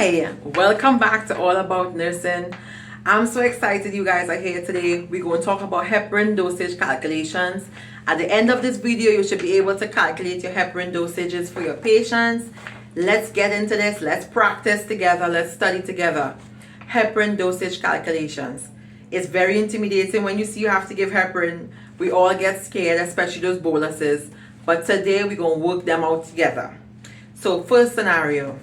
Hi, welcome back to All About Nursing. I'm so excited you guys are here today. We're going to talk about heparin dosage calculations. At the end of this video, you should be able to calculate your heparin dosages for your patients. Let's get into this. Let's practice together. Let's study together. Heparin dosage calculations. It's very intimidating when you see you have to give heparin. We all get scared, especially those boluses. But today we're going to work them out together. So first scenario.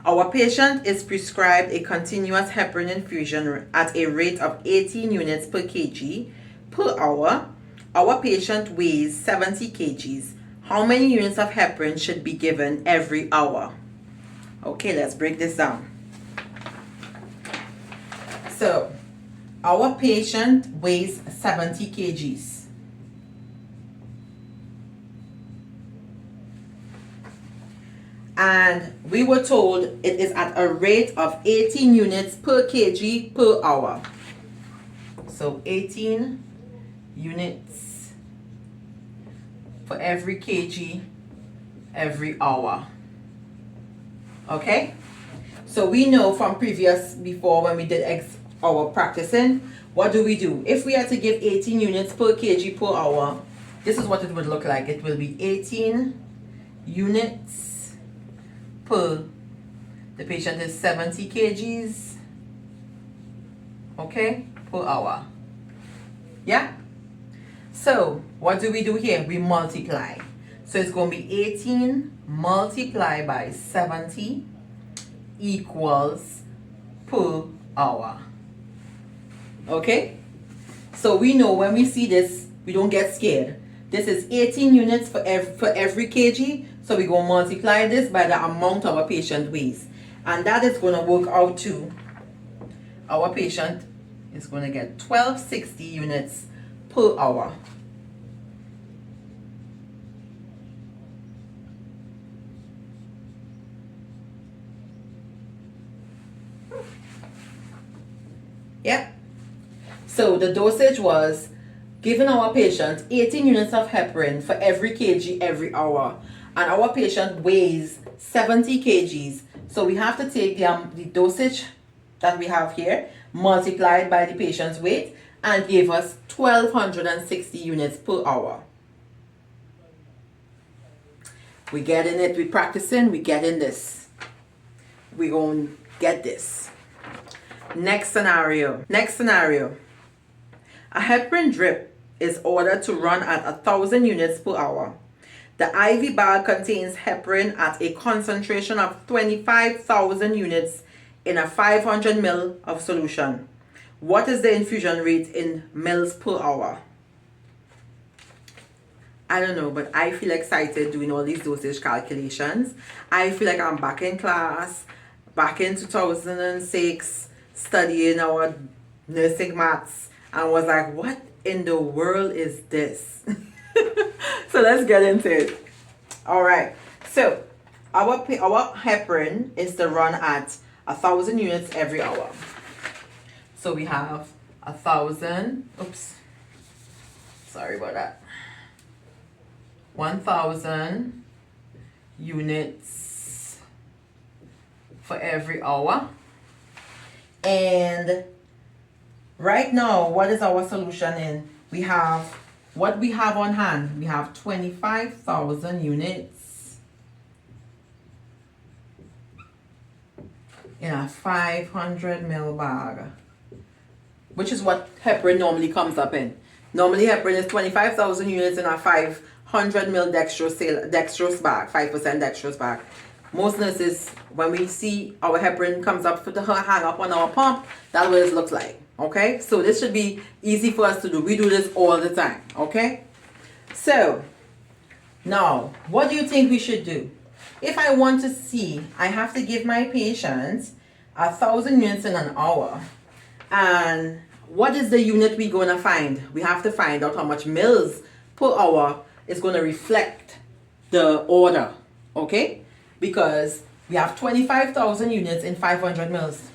Our patient is prescribed a continuous heparin infusion at a rate of 18 units per kg per hour. Our patient weighs 70 kgs. How many units of heparin should be given every hour? Okay, let's break this down. So, our patient weighs 70 kgs. And we were told it is at a rate of 18 units per kg per hour. So 18 units for every kg every hour. Okay? So we know from before when we did our practicing, what do? If we had to give 18 units per kg per hour, this is what it would look like. It will be 18 units per, the patient is 70 kgs, okay, per hour. Yeah? So, what do here? We multiply. So, it's going to be 18 multiplied by 70 equals per hour. Okay? So, we know when we see this, we don't get scared. This is 18 units for every kg. So we're going to multiply this by the amount our patient weighs. And that is going to work out to, our patient is going to get 1260 units per hour. Yep. So the dosage was given our patient 18 units of heparin for every kg every hour. And our patient weighs 70 kgs. So we have to take the dosage that we have here, multiplied by the patient's weight, and give us 1260 units per hour. We getting it, we practicing, we getting this. We gonna get this. Next scenario. A heparin drip is ordered to run at 1,000 units per hour. The IV bag contains heparin at a concentration of 25,000 units in a 500 ml of solution. What is the infusion rate in mils per hour? I don't know, but I feel excited doing all these dosage calculations. I feel like I'm back in class, back in 2006, studying our nursing maths, and was like, what in the world is this? So let's get into it. All right. So our heparin is to run at 1,000 units every hour. So we have 1,000. Oops. Sorry about that. 1,000 units for every hour. And right now, what is our solution in? We have what we have on hand. We have 25,000 units in a 500 ml bag, which is what heparin normally comes up in. Normally heparin is 25,000 units in a 500 ml dextrose bag, 5% dextrose bag. Most nurses, when we see our heparin comes up to hang up on our pump, that's what it looks like. Okay, so this should be easy for us to do. We do this all the time. Okay, so now what do you think we should do? If I want to see, I have to give my patient 1,000 units in an hour. And what is the unit we're going to find? We have to find out how much mils per hour is going to reflect the order. Okay, because we have 25,000 units in 500 mils.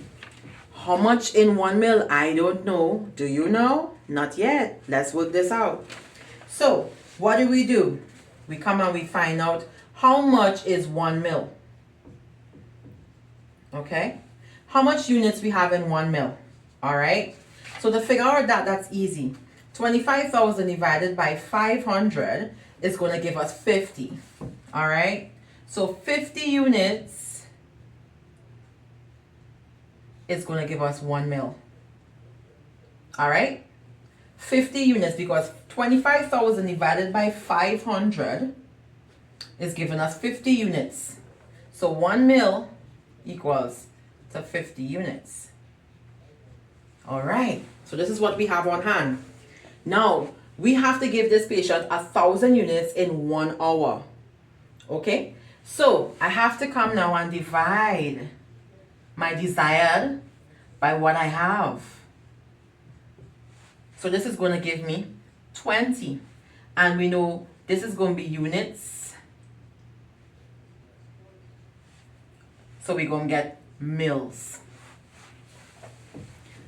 How much in 1 mil? I don't know. Do you know? Not yet. Let's work this out. So, what do? We come and we find out how much is 1 mil. Okay? How much units we have in 1 mil? Alright? So to figure out that, that's easy. 25,000 divided by 500 is going to give us 50. Alright? So 50 units is going to give us 1 mil. Alright? 50 units, because 25,000 divided by 500 is giving us 50 units. So 1 mil equals to 50 units. Alright, so this is what we have on hand. Now, we have to give this patient 1,000 units in 1 hour. Okay, so I have to come now and divide my desired by what I have. So this is going to give me 20. And we know this is going to be units. So we're going to get mils.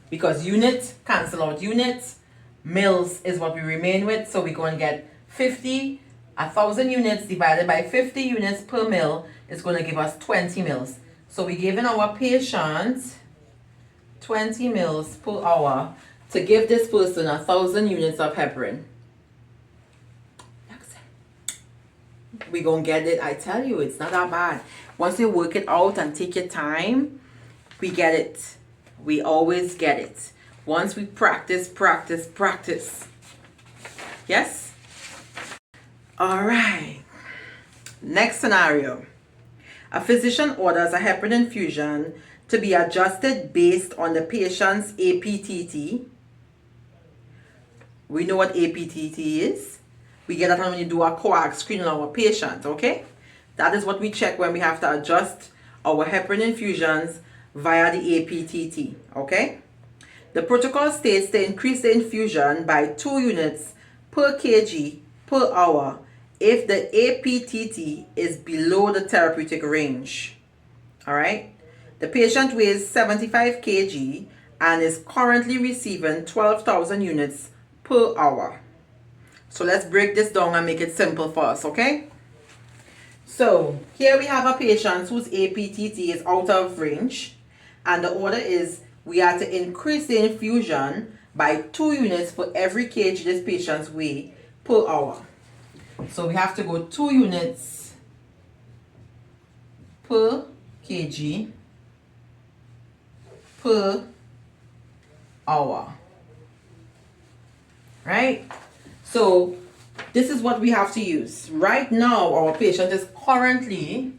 Because unit cancel out units. Mils is what we remain with. So we're going to get 50. 1,000 units divided by 50 units per mil is going to give us 20 mils. So we're giving our patient 20 mils per hour to give this person 1,000 units of heparin. We're going to get it. I tell you, it's not that bad. Once you work it out and take your time, we get it. We always get it. Once we practice, practice, practice. Yes? All right. Next scenario. A physician orders a heparin infusion to be adjusted based on the patient's APTT. We know what APTT is. We get that when you do a coag screen on our patient, okay? That is what we check when we have to adjust our heparin infusions via the APTT, okay? The protocol states to increase the infusion by 2 units per kg per hour if the APTT is below the therapeutic range, all right? The patient weighs 75 kg and is currently receiving 12,000 units per hour. So let's break this down and make it simple for us, okay? So here we have a patient whose APTT is out of range, and the order is we are to increase the infusion by 2 units for every kg this patient's weigh per hour. So we have to go 2 units per kg per hour. Right? So this is what we have to use. Right now, our patient is currently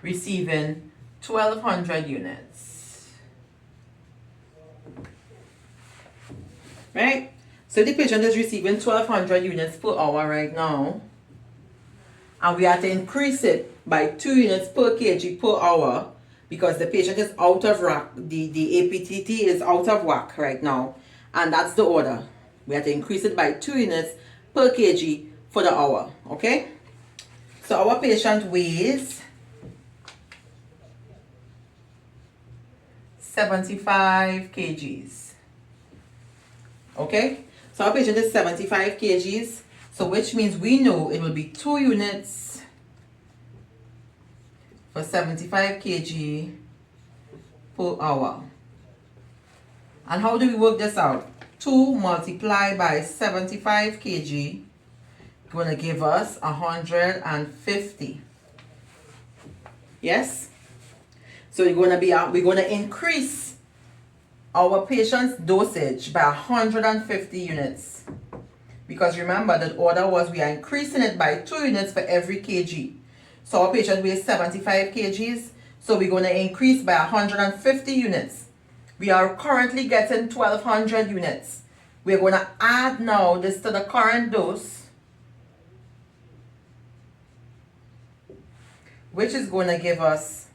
receiving 1,200 units. Right? So the patient is receiving 1,200 units per hour right now. And we have to increase it by 2 units per kg per hour because the patient is out of whack. The APTT is out of whack right now. And that's the order. We have to increase it by 2 units per kg for the hour. Okay? So our patient weighs 75 kgs. Okay? So our patient is 75 kgs. So which means we know it will be 2 units for 75 kg per hour. And how do we work this out? 2 multiplied by 75 kg going to give us 150. Yes? So we're going to increase our patient's dosage by 150 units. Because remember that order was we are increasing it by 2 units for every kg. So our patient weighs 75 kgs. So we're going to increase by 150 units. We are currently getting 1,200 units. We're going to add now this to the current dose, which is going to give us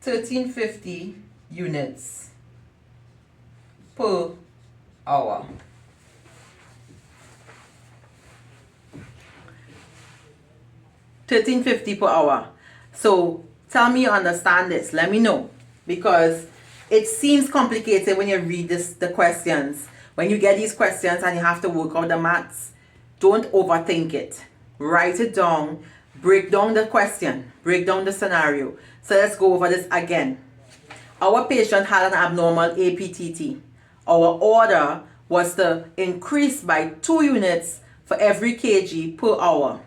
1,350 units per hour. $13.50 per hour. So tell me you understand this. Let me know, because it seems complicated when you read the questions. When you get these questions and you have to work out the maths, don't overthink it. Write it down. Break down the question. Break down the scenario. So let's go over this again. Our patient had an abnormal APTT. Our order was to increase by 2 units for every kg per hour.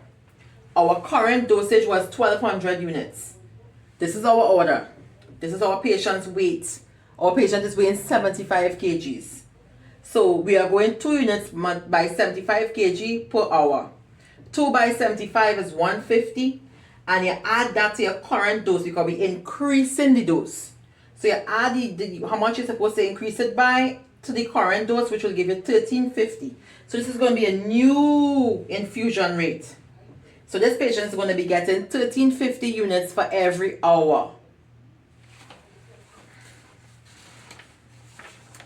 Our current dosage was 1200 units. This is our order. This is our patient's weight. Our patient is weighing 75 kgs. So we are going 2 units by 75 kg per hour. 2 by 75 is 150. And you add that to your current dose because we're increasing the dose. So you add how much you're supposed to increase it by to the current dose, which will give you 1350. So this is going to be a new infusion rate. So this patient is going to be getting 1350 units for every hour.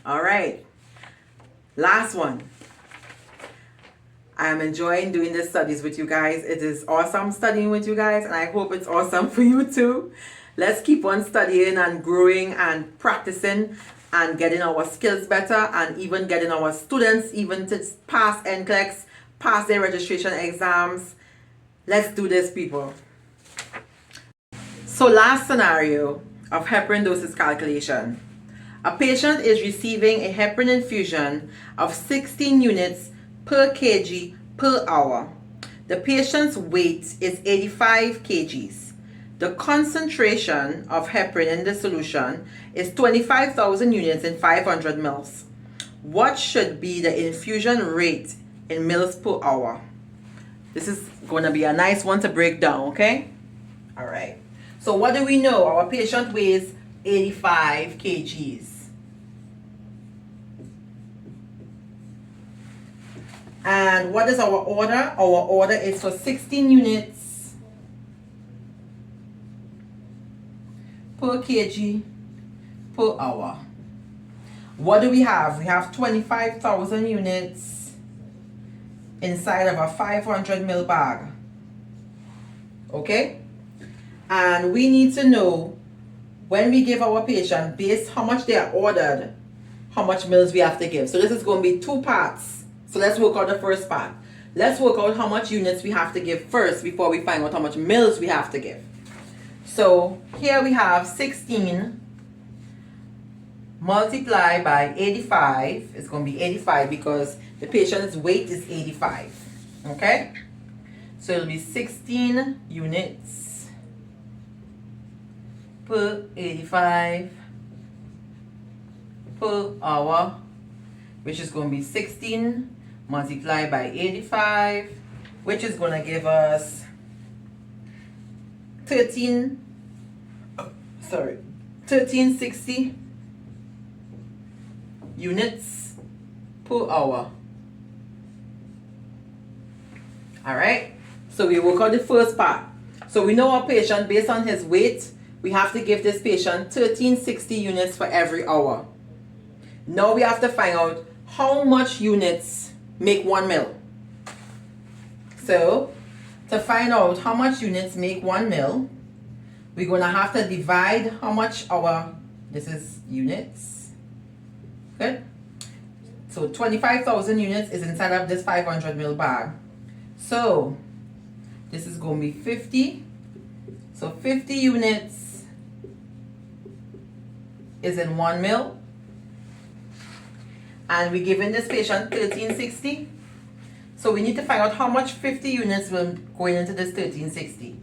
All right. Last one. I am enjoying doing these studies with you guys. It is awesome studying with you guys, and I hope it's awesome for you too. Let's keep on studying and growing and practicing and getting our skills better, and even getting our students even to pass NCLEX, pass their registration exams. Let's do this, people. So last scenario of heparin doses calculation. A patient is receiving a heparin infusion of 16 units per kg per hour. The patient's weight is 85 kgs. The concentration of heparin in the solution is 25,000 units in 500 mils. What should be the infusion rate in mils per hour? This is going to be a nice one to break down, okay? All right. So what do we know? Our patient weighs 85 kgs. And what is our order? Our order is for 16 units per kg per hour. What do we have? We have 25,000 units inside of a 500 ml bag. Okay? And we need to know when we give our patient, based how much they are ordered, how much mils we have to give. So this is going to be 2 parts. So let's work out the first part. Let's work out how much units we have to give first before we find out how much mils we have to give. So here we have 16 multiplied by 85. It's going to be 85 because the patient's weight is 85. Okay? So it'll be 16 units per 85 per hour, which is going to be 16 multiplied by 85, which is going to give us 1360 units per hour. All right, so we work out the first part. So we know our patient, based on his weight, we have to give this patient 1360 units for every hour. Now we have to find out how much units make 1 mil. So to find out how much units make 1 mil, we're going to have to divide how much this is units. Good. So 25,000 units is inside of this 500 ml bag. So this is going to be 50. So 50 units is in 1 mil. And we're giving this patient 1360. So we need to find out how much 50 units will go into this 1360.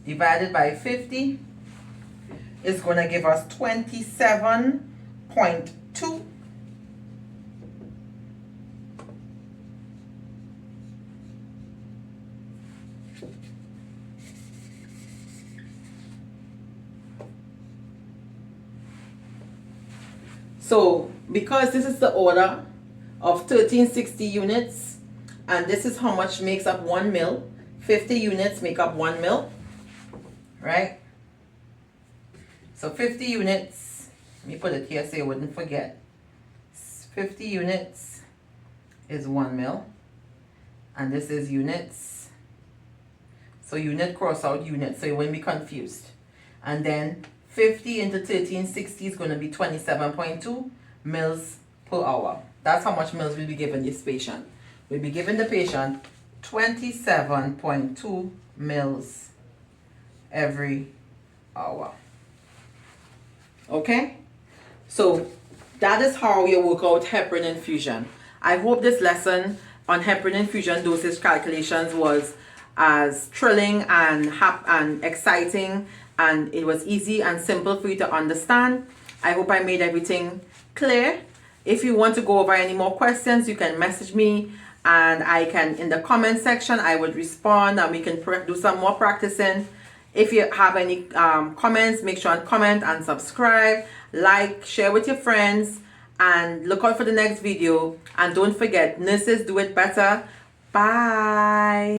Divided by 50 is going to give us 27.2. So because this is the order of 1360 units, and this is how much makes up 1 mil, 50 units make up 1 mil, right? So 50 units, let me put it here so you wouldn't forget. 50 units is 1 mil, and this is units. So unit cross out unit, so you won't be confused. And then 50 into 1360 is going to be 27.2 mils per hour. That's how much mils we'll be giving this patient. We'll be giving the patient 27.2 mils every hour. Okay, so that is how you work out heparin infusion. I hope this lesson on heparin infusion dosage calculations was as thrilling and exciting, and it was easy and simple for you to understand. I hope I made everything clear. If you want to go over any more questions, you can message me, and I can, in the comment section, I would respond, and we can do some more practicing. If you have any comments, make sure and comment and subscribe, like, share with your friends, and look out for the next video. And don't forget, nurses do it better. Bye.